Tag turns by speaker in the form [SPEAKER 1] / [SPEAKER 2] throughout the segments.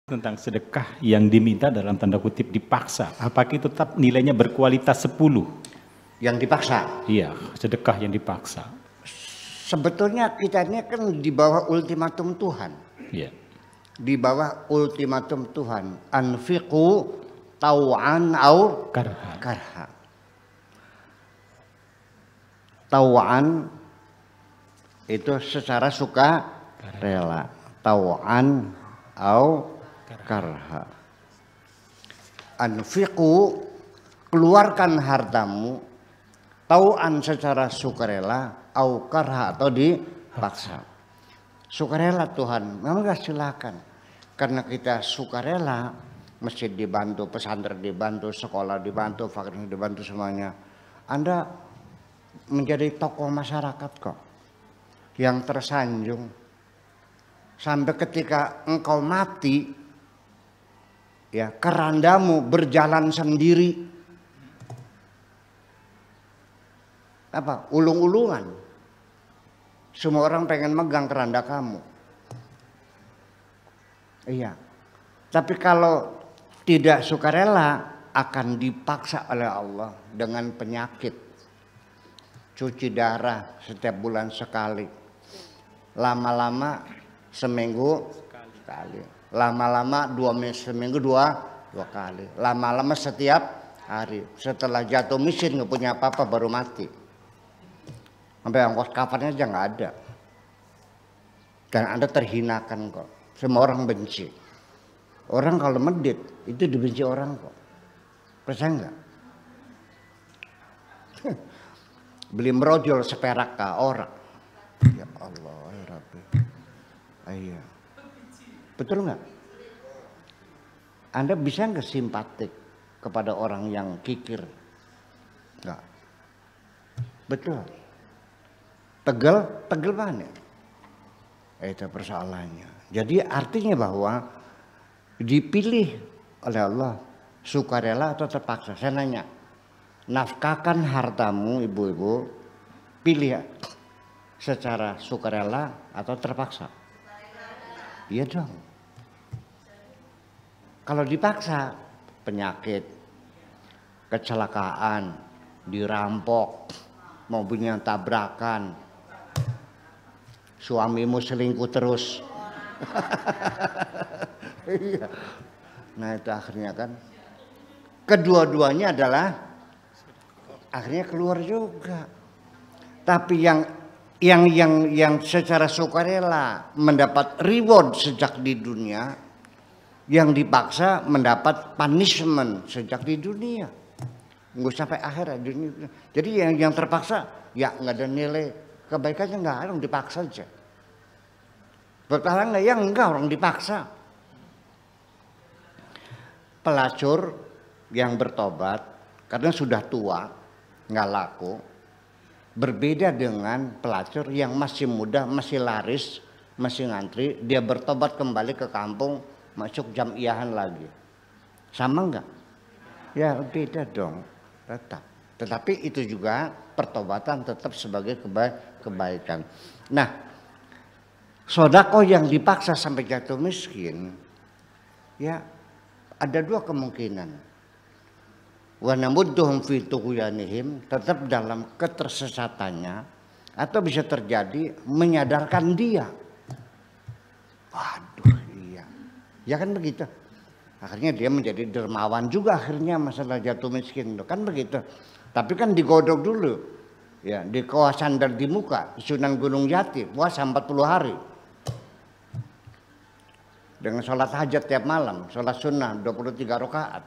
[SPEAKER 1] Tentang sedekah yang diminta dalam tanda kutip dipaksa, apakah itu tetap nilainya berkualitas 10?
[SPEAKER 2] Yang dipaksa?
[SPEAKER 1] Iya, sedekah yang dipaksa.
[SPEAKER 2] Sebetulnya kita ini kan di bawah ultimatum Tuhan.
[SPEAKER 1] Iya.
[SPEAKER 2] Di bawah ultimatum Tuhan. Anfiqu tau'an au karha. Tau'an itu secara suka rela. Tau'an au karha. Anfiqu, keluarkan hartamu tau'an secara sukarela au karha atau dipaksa. Sukarela Tuhan, memang silakan. Karena kita sukarela, masjid dibantu, pesantren dibantu, sekolah dibantu, fakir dibantu semuanya. Anda menjadi tokoh masyarakat kok, yang tersanjung. Sampai ketika engkau mati, ya kerandamu berjalan sendiri. Apa? Ulung-ulungan. Semua orang pengen megang keranda kamu. Iya. Tapi kalau tidak sukarela akan dipaksa oleh Allah dengan penyakit. Cuci darah setiap bulan sekali. Lama-lama seminggu sekali. Lama-lama seminggu dua kali. Lama-lama setiap hari. Setelah jatuh miskin nggak punya apa-apa baru mati. Sampai ongkos kafarnya aja nggak ada. Dan Anda terhinakan kok. Semua orang benci. Orang kalau medit itu dibenci orang kok. Percaya nggak? Beli merojol seperak ke orang. Ya Allah, ya Rabbi. Iya. Betul nggak? Anda bisa nggak simpatik kepada orang yang kikir? Nggak. Betul. Tegel mana? Itu persoalannya. Jadi artinya bahwa dipilih oleh Allah sukarela atau terpaksa. Saya nanya, nafkahkan hartamu ibu-ibu, pilih secara sukarela atau terpaksa? Iya dong. Kalau dipaksa, penyakit, kecelakaan, dirampok, mobilnya tabrakan, suamimu selingkuh terus. Iya. Nah itu akhirnya kan, kedua-duanya adalah akhirnya keluar juga. Tapi yang secara sukarela mendapat reward sejak di dunia, yang dipaksa mendapat punishment sejak di dunia, nggak sampai akhirat dunia. Jadi yang terpaksa ya nggak ada nilai kebaikannya, nggak ada, orang dipaksa aja. Bertahan nggak? Ya enggak, orang dipaksa. Pelacur yang bertobat karena sudah tua nggak laku, berbeda dengan pelacur yang masih muda, masih laris, masih ngantri, dia bertobat kembali ke kampung, masuk jamiahan lagi. Sama enggak? Ya beda dong, tetap. Tetapi itu juga pertobatan tetap sebagai kebaikan. Nah, sedekah yang dipaksa sampai jatuh miskin, ya ada dua kemungkinan. Wa namudduhum fi tughyanihim, tetap dalam ketersesatannya, atau bisa terjadi menyadarkan dia. Waduh iya. Ya kan begitu. Akhirnya dia menjadi dermawan juga akhirnya masalah jatuh miskin. Kan begitu. Tapi kan digodok dulu. Ya, di kawasan dan di muka Sunan Gunung Jati puasa 40 hari. Dengan sholat hajat tiap malam, sholat sunnah 23 rakaat.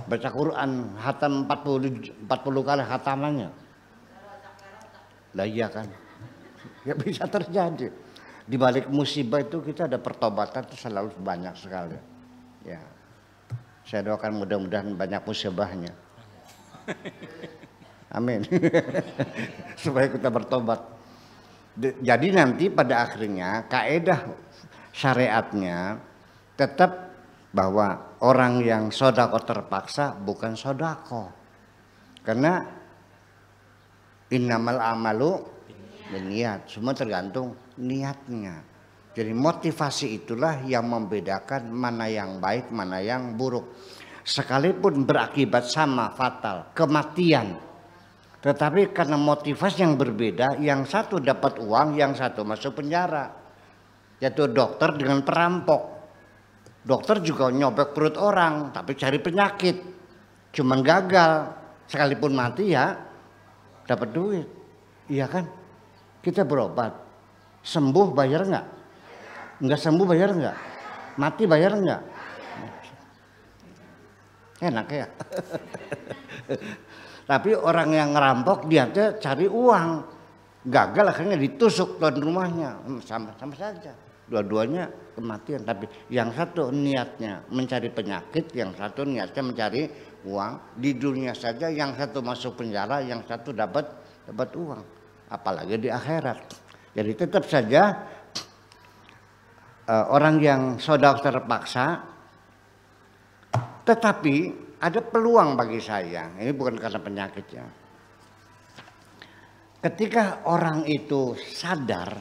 [SPEAKER 2] Baca Quran hatam 40 kali hatamannya. Lah iya kan. Ya bisa terjadi. Di balik musibah itu kita ada pertobatan itu selalu banyak sekali. Ya. Saya doakan mudah-mudahan banyak musibahnya. Amin. Supaya kita bertobat. Jadi nanti pada akhirnya kaedah syariatnya tetap bahwa orang yang sodako terpaksa bukan sodako. Karena innamal amalu niat, semua tergantung niatnya. Jadi motivasi itulah yang membedakan mana yang baik, mana yang buruk. Sekalipun berakibat sama, fatal, kematian. Tetapi karena motivasi yang berbeda, yang satu dapat uang, yang satu masuk penjara. Yaitu dokter dengan perampok. Dokter juga nyobek perut orang, tapi cari penyakit. Cuman gagal, sekalipun mati ya dapat duit. Iya kan? Kita berobat, sembuh bayar nggak? Nggak sembuh bayar nggak? Mati bayar nggak? Enak ya. Tapi orang yang ngerampok dia cari uang, gagal akhirnya ditusuk tuan rumahnya, sama saja. Dua-duanya kematian. Tapi yang satu niatnya mencari penyakit, yang satu niatnya mencari uang. Di dunia saja yang satu masuk penjara, yang satu dapat uang. Apalagi di akhirat. Jadi tetap saja orang yang sedang terpaksa, tetapi ada peluang bagi saya. Ini bukan karena penyakitnya. Ketika orang itu sadar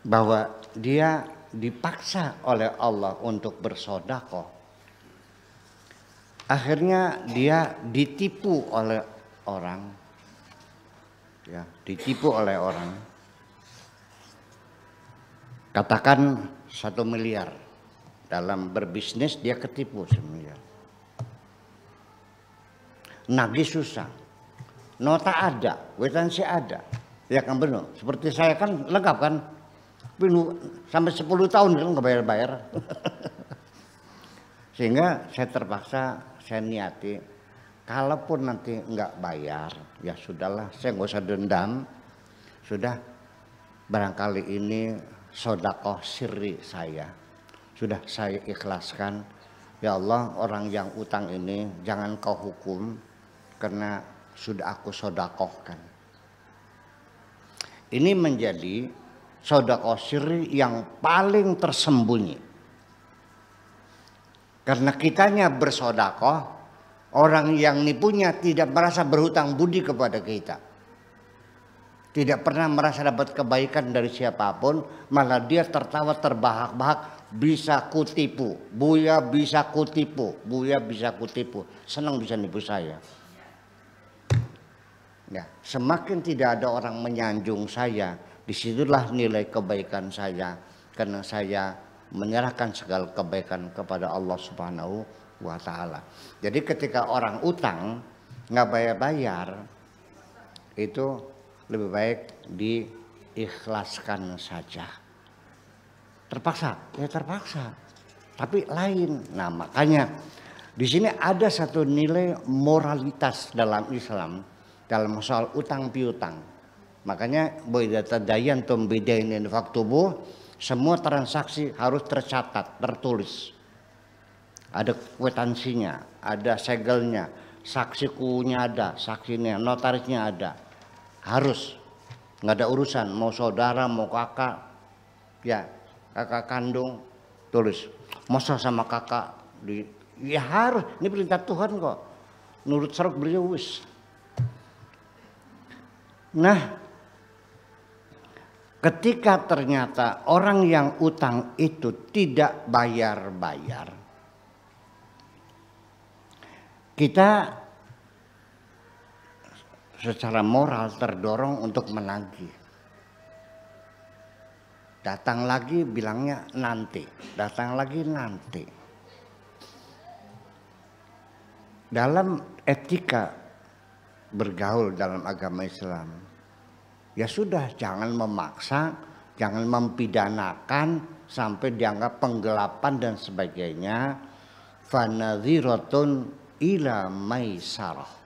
[SPEAKER 2] bahwa dia dipaksa oleh Allah untuk bersedekah, akhirnya dia ditipu oleh orang, ya, ditipu oleh orang. Katakan 1 miliar, dalam berbisnis dia ketipu 1 miliar. Nagih susah, nota ada, kwitansi ada, ya kan benar. Seperti saya kan lengkap kan, sampai 10 tahun kan nggak bayar-bayar. Sehingga saya terpaksa, saya niati, kalaupun nanti nggak bayar, ya sudahlah, saya nggak usah dendam, sudah barangkali ini sedekah sirri saya, sudah saya ikhlaskan. Ya Allah, orang yang utang ini jangan kau hukum karena sudah aku sedekahkan. Ini menjadi sedekah sirri yang paling tersembunyi. Karena kitanya bersedekah, orang yang nipunya tidak merasa berhutang budi kepada kita. Tidak pernah merasa dapat kebaikan dari siapapun, malah dia tertawa terbahak-bahak, bisa kutipu, Buya bisa kutipu, Buya bisa kutipu, senang bisa nipu saya. Ya, semakin tidak ada orang menyanjung saya, disitulah nilai kebaikan saya, karena saya menyerahkan segala kebaikan kepada Allah Subhanahu wa Ta'ala. Jadi ketika orang utang nggak bayar-bayar, itu lebih baik diikhlaskan saja. Terpaksa, ya terpaksa. Tapi lain. Nah makanya di sini ada satu nilai moralitas dalam Islam dalam soal utang piutang. Makanya boidata dayan tum bidainin faktubuh, semua transaksi harus tercatat, tertulis. Ada kwitansinya, ada segelnya, saksikunya ada, saksinya, notarisnya ada. Harus, nggak ada urusan mau saudara mau kakak, ya kakak kandung tulis. Masa sama kakak ya harus, ini perintah Tuhan kok. Nurut seruk beliau wis. Nah, ketika ternyata orang yang utang itu tidak bayar-bayar, kita secara moral terdorong untuk menagih. Datang lagi bilangnya nanti, datang lagi nanti. Dalam etika bergaul dalam agama Islam, ya sudah, jangan memaksa, jangan mempidanakan sampai dianggap penggelapan dan sebagainya. Fanadhiratun ila maisarah.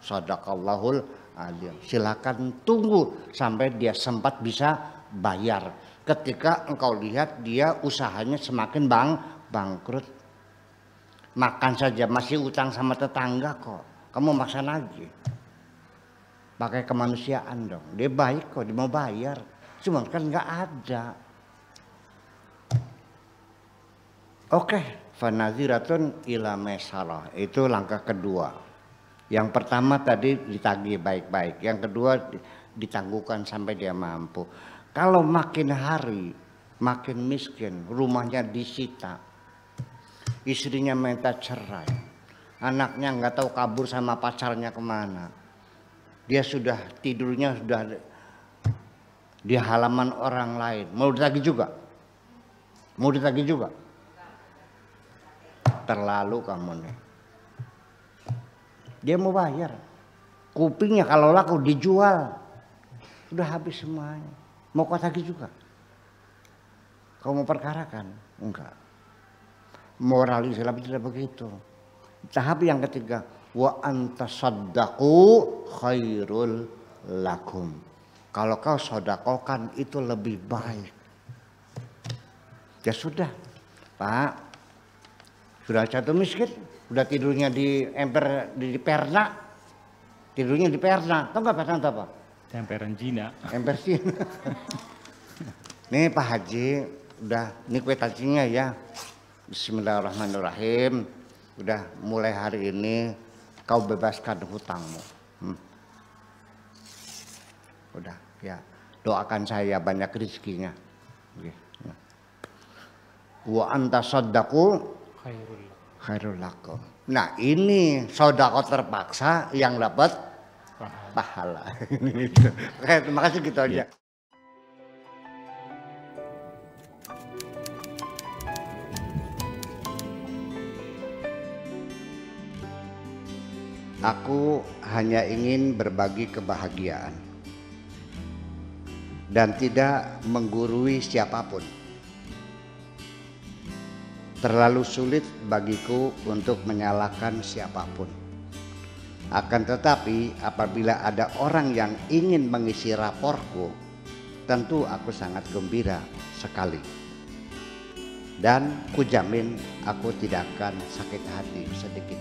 [SPEAKER 2] Shadaqallahul alim. Silakan tunggu sampai dia sempat bisa bayar. Ketika engkau lihat dia usahanya semakin bangkrut. Makan saja masih utang sama tetangga kok. Kamu maksa lagi. Pakai kemanusiaan dong. Dia baik kok, dia mau bayar. Cuma kan nggak ada. Oke, fanadhiratun ila maisarah. Itu langkah kedua. Yang pertama tadi ditagih baik-baik. Yang kedua ditangguhkan sampai dia mampu. Kalau makin hari makin miskin, rumahnya disita, istrinya minta cerai, anaknya nggak tahu kabur sama pacarnya kemana, dia sudah tidurnya sudah di halaman orang lain, mau ditagih juga, terlalu kamu nih. Dia mau bayar, kupingnya kalau laku dijual, udah habis semuanya. Mau kau tagih juga? Kau mau perkarakan? Enggak. Moral Islam tidak begitu. Tahap yang ketiga, wa antasaddaqu khairul lakum. Kalau kau sodakokan itu lebih baik. Ya sudah, Pak. Sudah jatuh miskin, udah tidurnya di emper di perna, tidurnya di perna. Tahu nggak perna apa?
[SPEAKER 1] Emperan Cina.
[SPEAKER 2] Emper Cina. Nih Pak Haji, udah ini kue tajinya ya. Bismillahirrahmanirrahim. Udah mulai hari ini kau bebaskan hutangmu. Udah ya, doakan saya banyak rezekinya. Wa anta saddaqu khairul lakum. Nah ini sedekah terpaksa yang dapat pahala. Terima kasih, gitu aja. Aku hanya ingin berbagi kebahagiaan dan tidak menggurui siapapun. Terlalu sulit bagiku untuk menyalahkan siapapun. Akan tetapi apabila ada orang yang ingin mengisi raporku, tentu aku sangat gembira sekali. Dan kujamin aku tidak akan sakit hati sedikit.